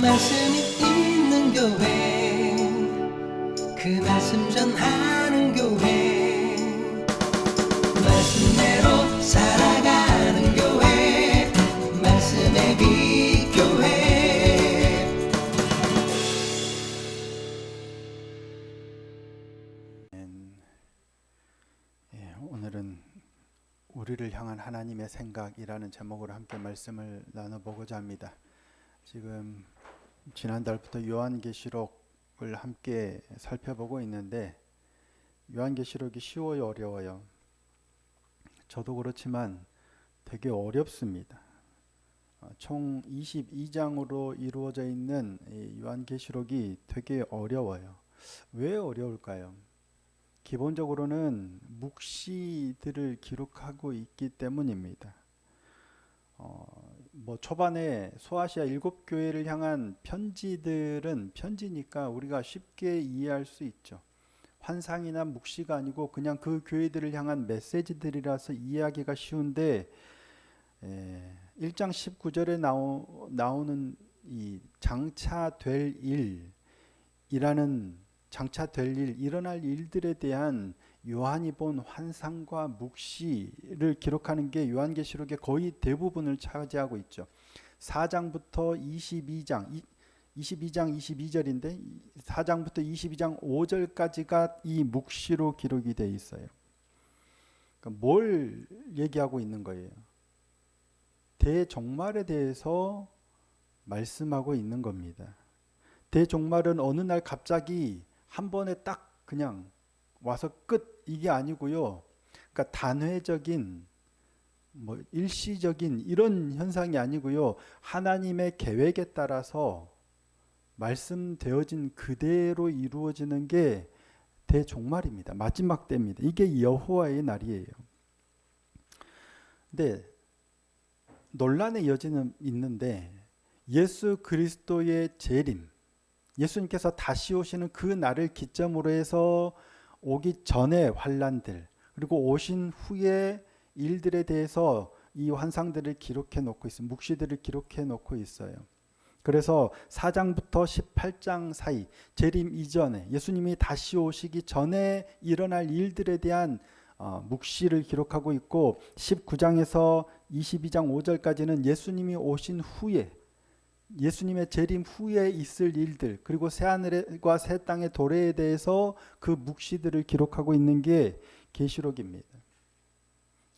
말씀이 있는 교회, 그 말씀 전하는 교회, 말씀대로 살아가는 교회, 말씀의 빛 교회. 오늘은 우리를 향한 하나님의 생각이라는 제목으로 함께 말씀을 나눠보고자 합니다. 지금 지난달부터 요한계시록을 함께 살펴보고 있는데 요한계시록이 쉬워요, 어려워요? 저도 그렇지만 되게 어렵습니다. 총 22장으로 이루어져 있는 이 요한계시록이 되게 어려워요. 왜 어려울까요? 기본적으로는 묵시들을 기록하고 있기 때문입니다. 초반에 소아시아 7교회를 향한 편지들은 편지니까 우리가 쉽게 이해할 수 있죠. 환상이나 묵시가 아니고 그냥 그 교회들을 향한 메시지들이라서 이해하기가 쉬운데 1장 19절에 나오는 이 장차될 일이라는 장차될 일, 일어날 일들에 대한 요한이 본 환상과 묵시를 기록하는 게 요한계시록의 거의 대부분을 차지하고 있죠. 4장부터 22장, 22절인데 4장부터 22장 5절까지가 이 묵시로 기록이 되어 있어요. 그러니까 뭘 얘기하고 있는 거예요? 대종말에 대해서 말씀하고 있는 겁니다. 대종말은 어느 날 갑자기 한 번에 딱 그냥 와서 끝 이게 아니고요. 그러니까 단회적인 일시적인 이런 현상이 아니고요. 하나님의 계획에 따라서 말씀되어진 그대로 이루어지는 게 대종말입니다. 마지막 때입니다. 이게 여호와의 날이에요. 근데 논란의 여지는 있는데 예수 그리스도의 재림, 예수님께서 다시 오시는 그 날을 기점으로 해서 오기 전의 환란들 그리고 오신 후의 일들에 대해서 이 환상들을 기록해 놓고 있어요. 묵시들을 기록해 놓고 있어요. 그래서 4장부터 18장 사이 재림 이전에 예수님이 다시 오시기 전에 일어날 일들에 대한 묵시를 기록하고 있고 19장에서 22장 5절까지는 예수님이 오신 후에 예수님의 재림 후에 있을 일들 그리고 새하늘과 새 땅의 도래에 대해서 그 묵시들을 기록하고 있는 게 계시록입니다.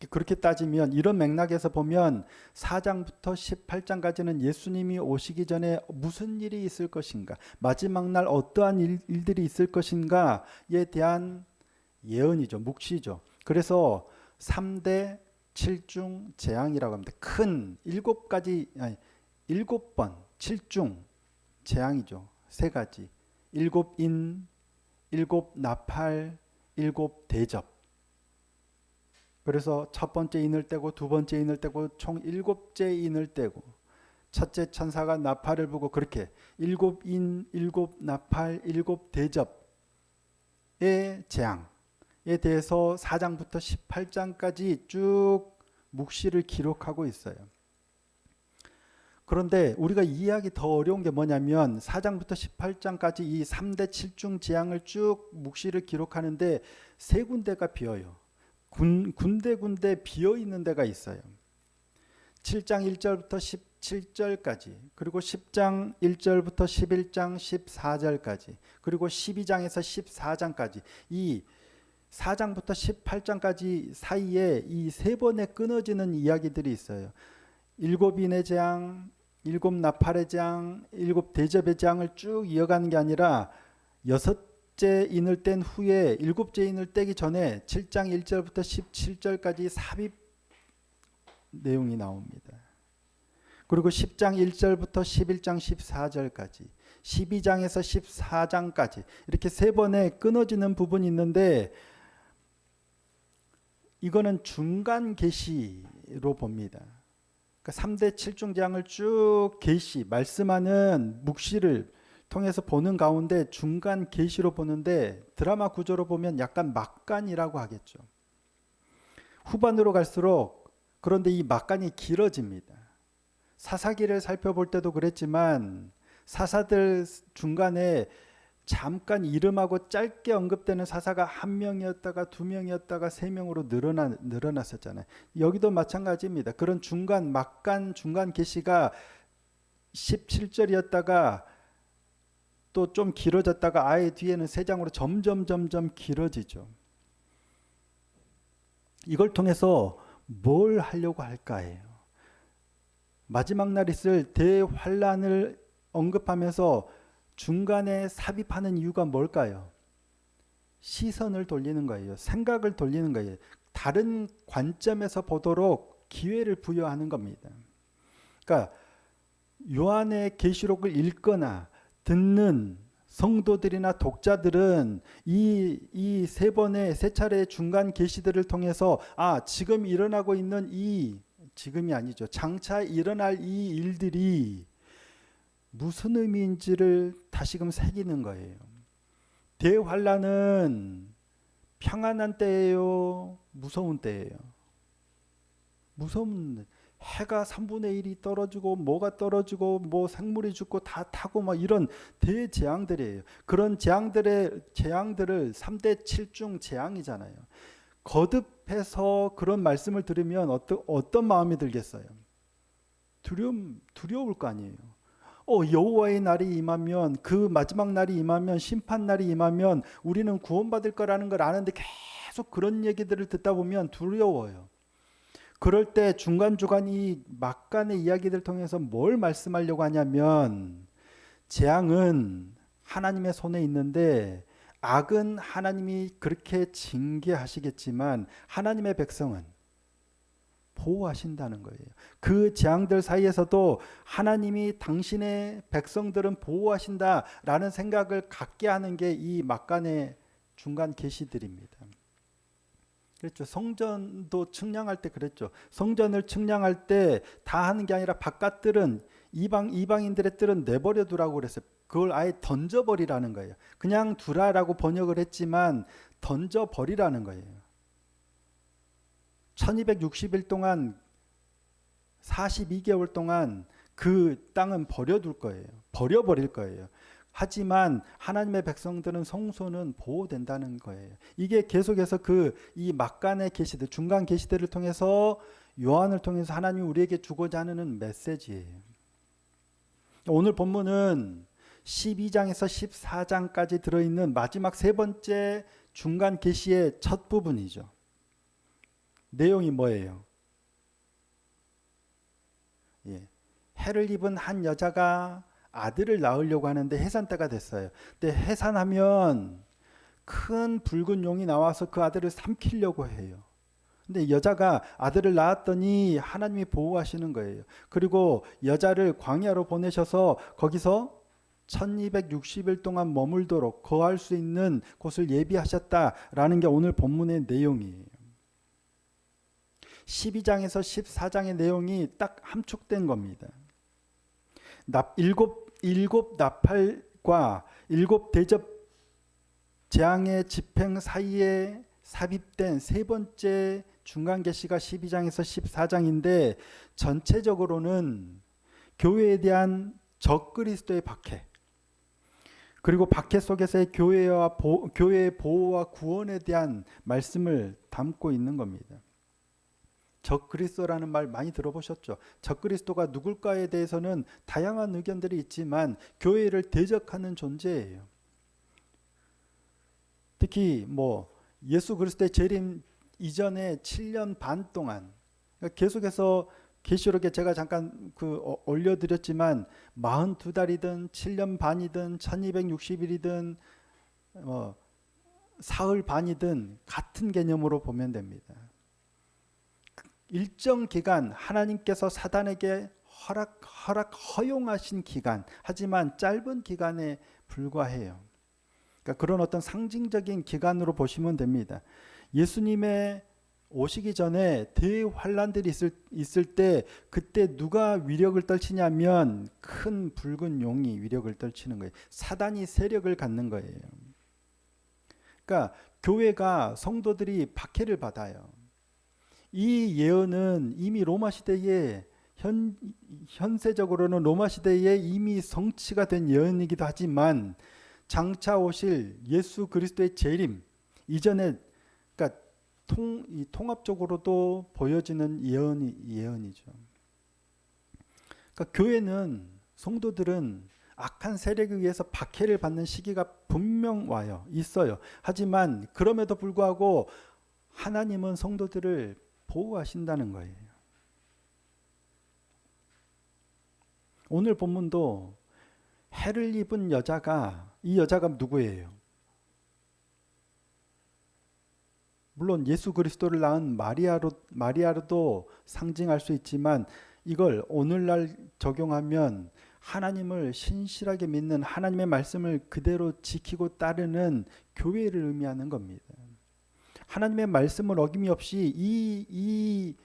그렇게 따지면 이런 맥락에서 보면 4장부터 18장까지는 예수님이 오시기 전에 무슨 일이 있을 것인가, 마지막 날 어떠한 일들이 있을 것인가에 대한 예언이죠. 묵시죠. 그래서 3대 7중 재앙이라고 합니다. 큰 7번 7중 재앙이죠. 3가지. 7인, 7나팔, 7대접. 그래서 첫 번째 인을 떼고 두 번째 인을 떼고 총 7째 인을 떼고 첫째 천사가 나팔을 불고 그렇게 7인, 7나팔, 7대접의 재앙에 대해서 4장부터 18장까지 쭉 묵시를 기록하고 있어요. 그런데 우리가 이해하기 더 어려운 게 뭐냐면 4장부터 18장까지 이 3대 7중 재앙을 쭉 묵시를 기록하는데 세 군데가 비어요. 군데 비어 있는 데가 있어요. 7장 1절부터 17절까지 그리고 10장 1절부터 11장 14절까지 그리고 12장에서 14장까지 이 4장부터 18장까지 사이에 이 세 번에 끊어지는 이야기들이 있어요. 7인의 재앙, 7나팔의 재앙, 7대접의 재앙을 쭉 이어가는 게 아니라 6째 인을 뗀 후에 7째 인을 떼기 전에 7장 1절부터 17절까지 삽입 내용이 나옵니다. 그리고 10장 1절부터 11장 14절까지 12장에서 14장까지 이렇게 세 번에 끊어지는 부분이 있는데 이거는 중간 계시로 봅니다. 그러니까 3대 7중 재앙을 쭉 계시 말씀하는 묵시를 통해서 보는 가운데 중간 계시로 보는데 드라마 구조로 보면 약간 막간이라고 하겠죠. 후반으로 갈수록 그런데 이 막간이 길어집니다. 사사기를 살펴볼 때도 그랬지만 사사들 중간에 잠깐 이름하고 짧게 언급되는 사사가 한 명이었다가 두 명이었다가 세 명으로 늘어났었잖아요. 여기도 마찬가지입니다. 그런 중간 막간 중간 계시가 17절이었다가 또 좀 길어졌다가 아예 뒤에는 세 장으로 점점 길어지죠. 이걸 통해서 뭘 하려고 할까예요. 마지막 날 있을 대환란을 언급하면서 중간에 삽입하는 이유가 뭘까요? 시선을 돌리는 거예요. 생각을 돌리는 거예요. 다른 관점에서 보도록 기회를 부여하는 겁니다. 그러니까 요한의 계시록을 읽거나 듣는 성도들이나 독자들은 이 세 번의 세 차례의 중간 계시들을 통해서 지금 일어나고 있는 지금이 아니죠. 장차 일어날 이 일들이 무슨 의미인지를 다시금 새기는 거예요. 대환란은 평안한 때예요? 무서운 때예요? 무서운 해가 3분의 1이 떨어지고 뭐가 떨어지고 뭐 생물이 죽고 다 타고 막 이런 대재앙들이에요. 그런 재앙들을 3대 7중 재앙이잖아요. 거듭해서 그런 말씀을 들으면 어떤 마음이 들겠어요? 두려울 거 아니에요. 여호와의 날이 임하면, 그 마지막 날이 임하면, 심판 날이 임하면 우리는 구원받을 거라는 걸 아는데 계속 그런 얘기들을 듣다 보면 두려워요. 그럴 때 중간중간 이 막간의 이야기들 통해서 뭘 말씀하려고 하냐면, 재앙은 하나님의 손에 있는데 악은 하나님이 그렇게 징계하시겠지만 하나님의 백성은 보호하신다는 거예요. 그 재앙들 사이에서도 하나님이 당신의 백성들은 보호하신다라는 생각을 갖게 하는 게 이 막간의 중간 계시들입니다. 그렇죠. 성전도 측량할 때 그랬죠. 성전을 측량할 때 다 하는 게 아니라 바깥들은 이방인들의 뜰은 내버려 두라고 그랬어요. 그걸 아예 던져버리라는 거예요. 그냥 두라라고 번역을 했지만 던져버리라는 거예요. 1260일 동안 42개월 동안 그 땅은 버려둘 거예요. 버려버릴 거예요. 하지만 하나님의 백성들은 성소는 보호된다는 거예요. 이게 계속해서 이 막간의 계시들, 중간 계시들을 통해서 요한을 통해서 하나님이 우리에게 주고자 하는 메시지예요. 오늘 본문은 12장에서 14장까지 들어있는 마지막 세 번째 중간 계시의 첫 부분이죠. 내용이 뭐예요? 해를 입은 한 여자가 아들을 낳으려고 하는데 해산 때가 됐어요. 근데 해산하면 큰 붉은 용이 나와서 그 아들을 삼키려고 해요. 근데 여자가 아들을 낳았더니 하나님이 보호하시는 거예요. 그리고 여자를 광야로 보내셔서 거기서 1260일 동안 머물도록 거할 수 있는 곳을 예비하셨다라는 게 오늘 본문의 내용이에요. 12장에서 14장의 내용이 딱 함축된 겁니다. 일곱 나팔과 일곱 대접 재앙의 집행 사이에 삽입된 세 번째 중간 계시가 12장에서 14장인데 전체적으로는 교회에 대한 적그리스도의 박해, 그리고 박해 속에서의 교회의 보호와 구원에 대한 말씀을 담고 있는 겁니다. 적그리스도라는 말 많이 들어보셨죠? 적그리스도가 누굴까에 대해서는 다양한 의견들이 있지만 교회를 대적하는 존재예요. 특히 예수 그리스도의 재림 이전에 7년 반 동안 계속해서 계시록에 제가 잠깐 올려드렸지만 42달이든 7년 반이든 1260일이든 사흘 반이든 같은 개념으로 보면 됩니다. 일정 기간 하나님께서 사단에게 허용하신 기간, 하지만 짧은 기간에 불과해요. 그러니까 그런 어떤 상징적인 기간으로 보시면 됩니다. 예수님의 오시기 전에 대환란들이 있을 때 그때 누가 위력을 떨치냐면 큰 붉은 용이 위력을 떨치는 거예요. 사단이 세력을 갖는 거예요. 그러니까 교회가 성도들이 박해를 받아요. 이 예언은 이미 로마 시대에 현세적으로는 로마 시대에 이미 성취가 된 예언이기도 하지만 장차 오실 예수 그리스도의 재림 이전에, 그러니까 통합적으로도 보여지는 예언이죠. 그러니까 교회는, 성도들은 악한 세력에 의해서 박해를 받는 시기가 분명 와요. 있어요. 하지만 그럼에도 불구하고 하나님은 성도들을 보호하신다는 거예요. 오늘 본문도 해를 입은 여자가, 이 여자가 누구예요? 물론 예수 그리스도를 낳은 마리아로도 상징할 수 있지만 이걸 오늘날 적용하면 하나님을 신실하게 믿는, 하나님의 말씀을 그대로 지키고 따르는 교회를 의미하는 겁니다. 하나님의 말씀을 어김없이 이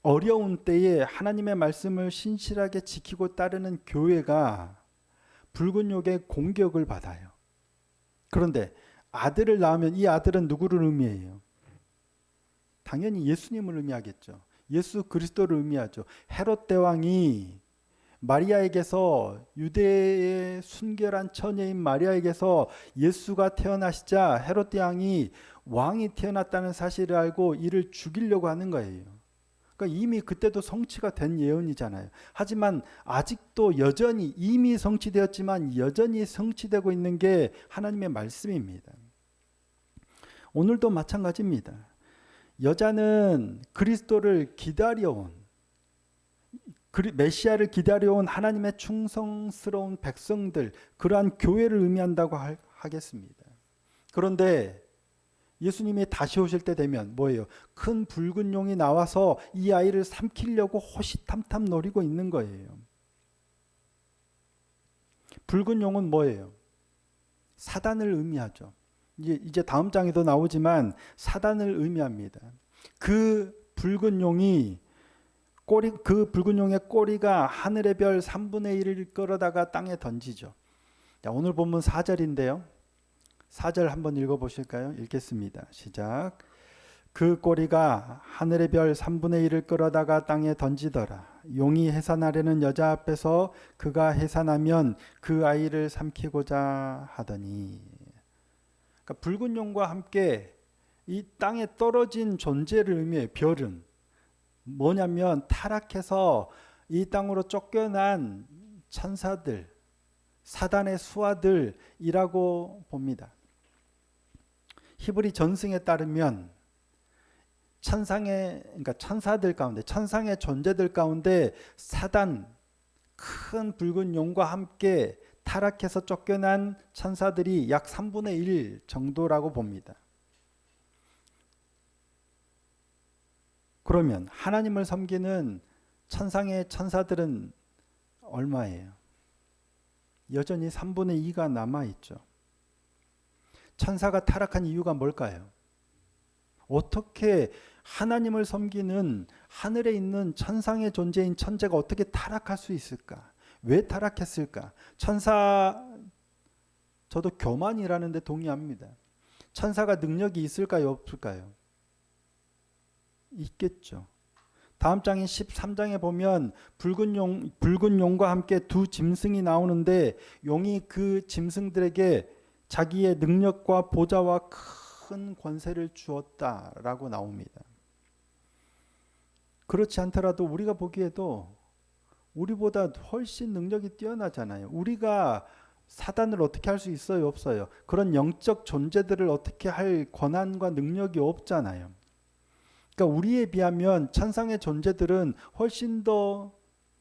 어려운 때에 하나님의 말씀을 신실하게 지키고 따르는 교회가 붉은 욕의 공격을 받아요. 그런데 아들을 낳으면 이 아들은 누구를 의미해요? 당연히 예수님을 의미하겠죠. 예수 그리스도를 의미하죠. 헤롯 대왕이 마리아에게서, 유대의 순결한 처녀인 마리아에게서 예수가 태어나시자 헤롯 대왕이 왕이 태어났다는 사실을 알고 이를 죽이려고 하는 거예요. 그러니까 이미 그때도 성취가 된 예언이잖아요. 하지만 아직도 여전히, 이미 성취되었지만 여전히 성취되고 있는 게 하나님의 말씀입니다. 오늘도 마찬가지입니다. 여자는 그리스도를 기다려온, 메시아를 기다려온 하나님의 충성스러운 백성들, 그러한 교회를 의미한다고 하겠습니다. 그런데 예수님이 다시 오실 때 되면 뭐예요? 큰 붉은 용이 나와서 이 아이를 삼키려고 호시탐탐 노리고 있는 거예요. 붉은 용은 뭐예요? 사단을 의미하죠. 이제 다음 장에도 나오지만 사단을 의미합니다. 그 붉은 용의 꼬리가 하늘의 별 3분의 1을 끌어다가 땅에 던지죠. 자, 오늘 본문 4절인데요. 4절 한번 읽어보실까요? 읽겠습니다. 시작. 그 꼬리가 하늘의 별 3분의 1을 끌어다가 땅에 던지더라. 용이 해산하려는 여자 앞에서 그가 해산하면 그 아이를 삼키고자 하더니. 그러니까 붉은 용과 함께 이 땅에 떨어진 존재를 의미해요. 별은 뭐냐면 타락해서 이 땅으로 쫓겨난 천사들, 사단의 수하들이라고 봅니다. 히브리 전승에 따르면 천사들 가운데, 천상의 존재들 가운데 사단, 큰 붉은 용과 함께 타락해서 쫓겨난 천사들이 약 3분의 1 정도라고 봅니다. 그러면 하나님을 섬기는 천상의 천사들은 얼마예요? 여전히 3분의 2가 남아있죠. 천사가 타락한 이유가 뭘까요? 어떻게 하나님을 섬기는 하늘에 있는 천상의 존재인 천재가 어떻게 타락할 수 있을까? 왜 타락했을까? 저도 교만이라는데 동의합니다. 천사가 능력이 있을까요? 없을까요? 있겠죠. 다음 장인 13장에 보면 붉은 용과 함께 두 짐승이 나오는데 용이 그 짐승들에게 자기의 능력과 보좌와 큰 권세를 주었다라고 나옵니다. 그렇지 않더라도 우리가 보기에도 우리보다 훨씬 능력이 뛰어나잖아요. 우리가 사단을 어떻게 할 수 있어요? 없어요. 그런 영적 존재들을 어떻게 할 권한과 능력이 없잖아요. 그러니까 우리에 비하면 천상의 존재들은 훨씬 더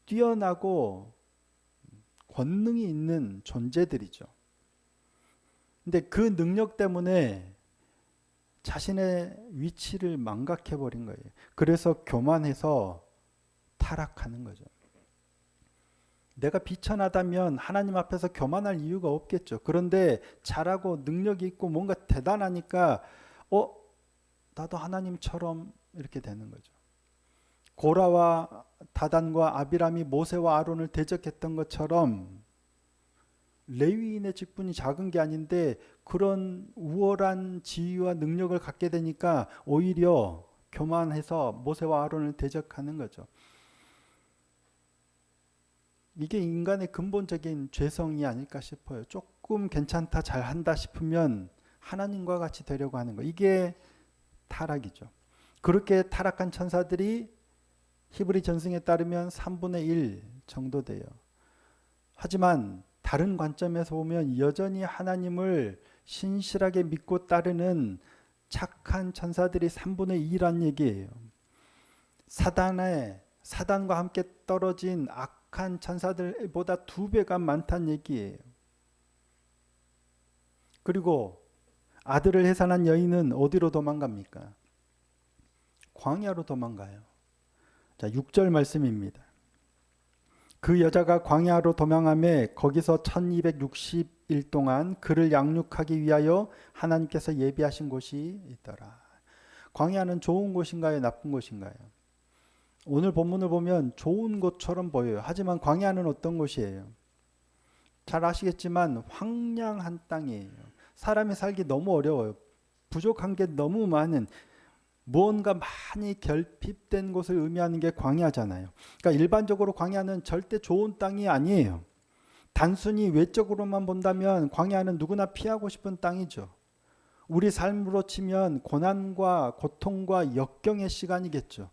뛰어나고 권능이 있는 존재들이죠. 근데 그 능력 때문에 자신의 위치를 망각해버린 거예요. 그래서 교만해서 타락하는 거죠. 내가 비천하다면 하나님 앞에서 교만할 이유가 없겠죠. 그런데 잘하고 능력이 있고 뭔가 대단하니까 나도 하나님처럼 이렇게 되는 거죠. 고라와 다단과 아비람이 모세와 아론을 대적했던 것처럼 레위인의 직분이 작은 게 아닌데 그런 우월한 지위와 능력을 갖게 되니까 오히려 교만해서 모세와 아론을 대적하는 거죠. 이게 인간의 근본적인 죄성이 아닐까 싶어요. 조금 괜찮다, 잘한다 싶으면 하나님과 같이 되려고 하는 거. 이게 타락이죠. 그렇게 타락한 천사들이 히브리 전승에 따르면 3분의 1 정도 돼요. 하지만 다른 관점에서 보면 여전히 하나님을 신실하게 믿고 따르는 착한 천사들이 3분의 2란 얘기예요. 사단과 함께 떨어진 악한 천사들보다 2배가 많다는 얘기예요. 그리고 아들을 해산한 여인은 어디로 도망갑니까? 광야로 도망가요. 자, 6절 말씀입니다. 그 여자가 광야로 도망하며 거기서 1260일 동안 그를 양육하기 위하여 하나님께서 예비하신 곳이 있더라. 광야는 좋은 곳인가요? 나쁜 곳인가요? 오늘 본문을 보면 좋은 곳처럼 보여요. 하지만 광야는 어떤 곳이에요? 잘 아시겠지만 황량한 땅이에요. 사람이 살기 너무 어려워요. 부족한 게 너무 많은, 무언가 많이 결핍된 곳을 의미하는 게 광야잖아요. 그러니까 일반적으로 광야는 절대 좋은 땅이 아니에요. 단순히 외적으로만 본다면 광야는 누구나 피하고 싶은 땅이죠. 우리 삶으로 치면 고난과 고통과 역경의 시간이겠죠.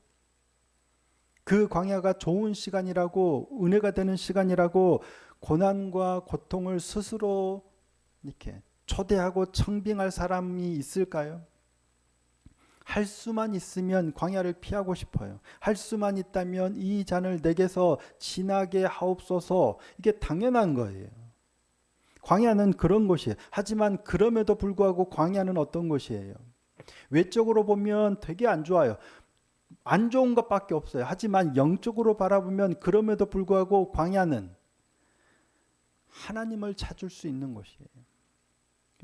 그 광야가 좋은 시간이라고, 은혜가 되는 시간이라고 고난과 고통을 스스로 이렇게 초대하고 청빙할 사람이 있을까요? 할 수만 있으면 광야를 피하고 싶어요. 할 수만 있다면 이 잔을 내게서 지나게 하옵소서. 이게 당연한 거예요. 광야는 그런 곳이에요. 하지만 그럼에도 불구하고 광야는 어떤 곳이에요? 외적으로 보면 되게 안 좋아요. 안 좋은 것밖에 없어요. 하지만 영적으로 바라보면 그럼에도 불구하고 광야는 하나님을 찾을 수 있는 곳이에요.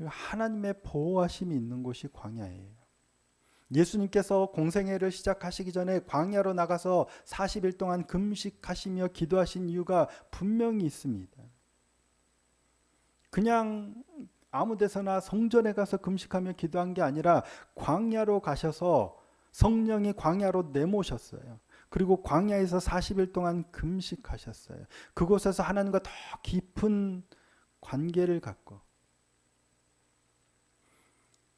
하나님의 보호하심이 있는 곳이 광야예요. 예수님께서 공생애를 시작하시기 전에 광야로 나가서 40일 동안 금식하시며 기도하신 이유가 분명히 있습니다. 그냥 아무 데서나 성전에 가서 금식하며 기도한 게 아니라 광야로 가셔서 성령이 광야로 내모셨어요. 그리고 광야에서 40일 동안 금식하셨어요. 그곳에서 하나님과 더 깊은 관계를 갖고,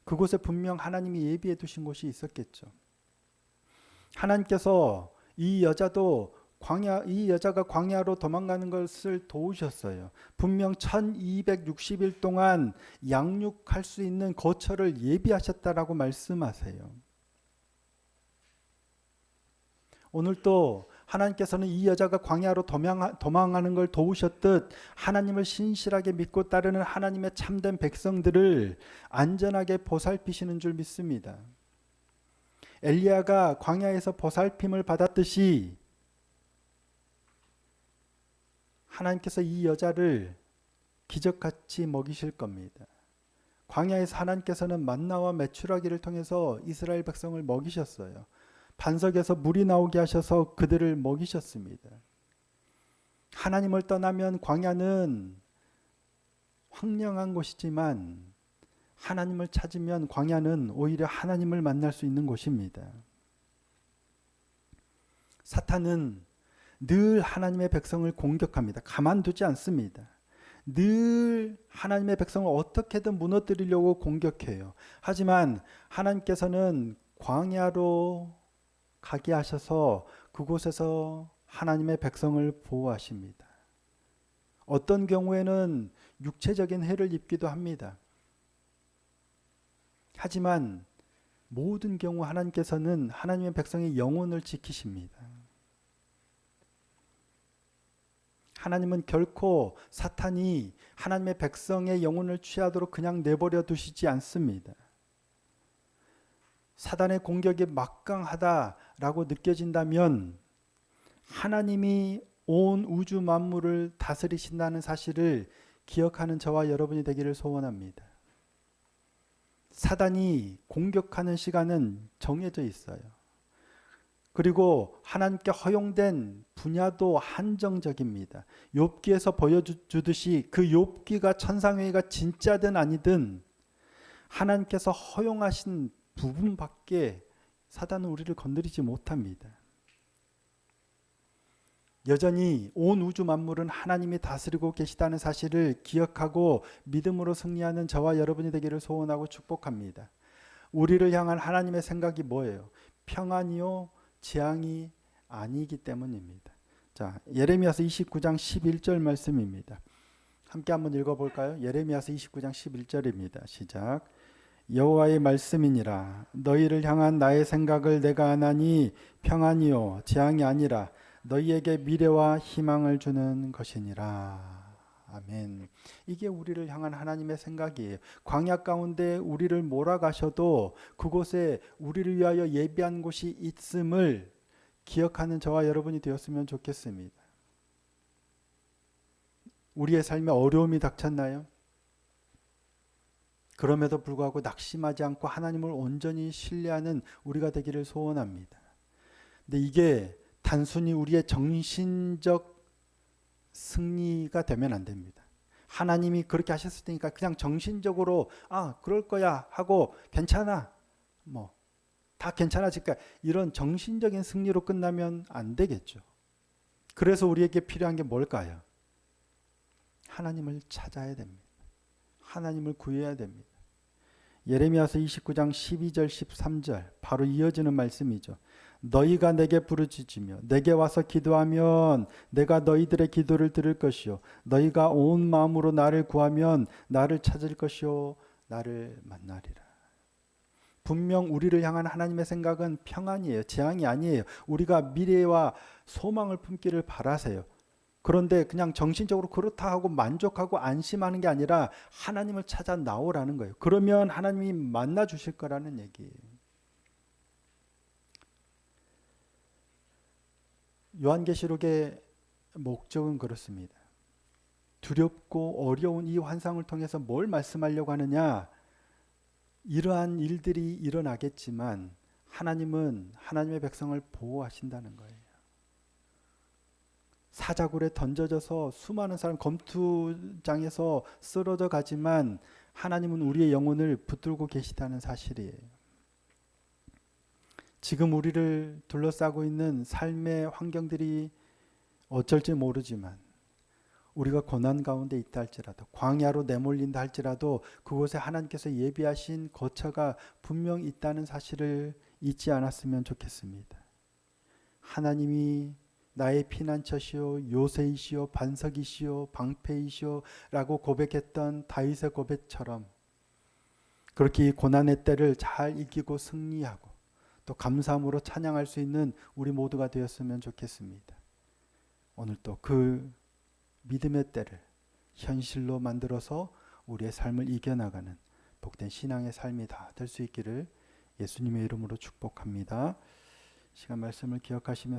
그곳에 분명 하나님이 예비해 두신 곳이 있었겠죠. 하나님께서 이 여자가 광야로 도망가는 것을 도우셨어요. 분명 1260일 동안 양육할 수 있는 거처를 예비하셨다라고 말씀하세요. 오늘도 하나님께서는 이 여자가 광야로 도망하는 걸 도우셨듯 하나님을 신실하게 믿고 따르는 하나님의 참된 백성들을 안전하게 보살피시는 줄 믿습니다. 엘리야가 광야에서 보살핌을 받았듯이 하나님께서 이 여자를 기적같이 먹이실 겁니다. 광야에서 하나님께서는 만나와 메추라기를 통해서 이스라엘 백성을 먹이셨어요. 반석에서 물이 나오게 하셔서 그들을 먹이셨습니다. 하나님을 떠나면 광야는 황량한 곳이지만 하나님을 찾으면 광야는 오히려 하나님을 만날 수 있는 곳입니다. 사탄은 늘 하나님의 백성을 공격합니다. 가만두지 않습니다. 늘 하나님의 백성을 어떻게든 무너뜨리려고 공격해요. 하지만 하나님께서는 광야로 가게 하셔서 그곳에서 하나님의 백성을 보호하십니다. 어떤 경우에는 육체적인 해를 입기도 합니다. 하지만 모든 경우 하나님께서는 하나님의 백성의 영혼을 지키십니다. 하나님은 결코 사탄이 하나님의 백성의 영혼을 취하도록 그냥 내버려 두시지 않습니다. 사단의 공격이 막강하다라고 느껴진다면 하나님이 온 우주 만물을 다스리신다는 사실을 기억하는 저와 여러분이 되기를 소원합니다. 사단이 공격하는 시간은 정해져 있어요. 그리고 하나님께 허용된 분야도 한정적입니다. 욥기에서 보여주듯이 그 욥기가 천상회의가 진짜든 아니든 하나님께서 허용하신 부분밖에 사단은 우리를 건드리지 못합니다. 여전히 온 우주 만물은 하나님이 다스리고 계시다는 사실을 기억하고 믿음으로 승리하는 저와 여러분이 되기를 소원하고 축복합니다. 우리를 향한 하나님의 생각이 뭐예요? 평안이요 재앙이 아니기 때문입니다. 자, 예레미야서 29장 11절 말씀입니다. 함께 한번 읽어볼까요? 예레미야서 29장 11절입니다. 시작. 여호와의 말씀이니라. 너희를 향한 나의 생각을 내가 아나니 평안이요 재앙이 아니라 너희에게 미래와 희망을 주는 것이니라. 아멘. 이게 우리를 향한 하나님의 생각이에요. 광야 가운데 우리를 몰아가셔도 그곳에 우리를 위하여 예비한 곳이 있음을 기억하는 저와 여러분이 되었으면 좋겠습니다. 우리의 삶에 어려움이 닥쳤나요? 그럼에도 불구하고 낙심하지 않고 하나님을 온전히 신뢰하는 우리가 되기를 소원합니다. 근데 이게 단순히 우리의 정신적 승리가 되면 안 됩니다. 하나님이 그렇게 하셨을 테니까 그냥 정신적으로 그럴 거야 하고 괜찮아 다 괜찮아질 거야 이런 정신적인 승리로 끝나면 안 되겠죠. 그래서 우리에게 필요한 게 뭘까요? 하나님을 찾아야 됩니다. 하나님을 구해야 됩니다. 예레미야서 29장 12절 13절 바로 이어지는 말씀이죠. 너희가 내게 부르짖으며 내게 와서 기도하면 내가 너희들의 기도를 들을 것이요 너희가 온 마음으로 나를 구하면 나를 찾을 것이요 나를 만나리라. 분명 우리를 향한 하나님의 생각은 평안이에요. 재앙이 아니에요. 우리가 미래와 소망을 품기를 바라세요. 그런데 그냥 정신적으로 그렇다 하고 만족하고 안심하는 게 아니라 하나님을 찾아 나오라는 거예요. 그러면 하나님이 만나 주실 거라는 얘기예요. 요한계시록의 목적은 그렇습니다. 두렵고 어려운 이 환상을 통해서 뭘 말씀하려고 하느냐? 이러한 일들이 일어나겠지만 하나님은 하나님의 백성을 보호하신다는 거예요. 사자굴에 던져져서 수많은 사람 검투장에서 쓰러져 가지만 하나님은 우리의 영혼을 붙들고 계시다는 사실이에요. 지금 우리를 둘러싸고 있는 삶의 환경들이 어쩔지 모르지만 우리가 고난 가운데 있다 할지라도 광야로 내몰린다 할지라도 그곳에 하나님께서 예비하신 거처가 분명 있다는 사실을 잊지 않았으면 좋겠습니다. 하나님이 나의 피난처시오 요새이시오 반석이시오 방패이시오 라고 고백했던 다윗의 고백처럼 그렇게 이 고난의 때를 잘 이기고 승리하고 또 감사함으로 찬양할 수 있는 우리 모두가 되었으면 좋겠습니다. 오늘 또 그 믿음의 때를 현실로 만들어서 우리의 삶을 이겨나가는 복된 신앙의 삶이 다 될 수 있기를 예수님의 이름으로 축복합니다. 시간 말씀을 기억하시며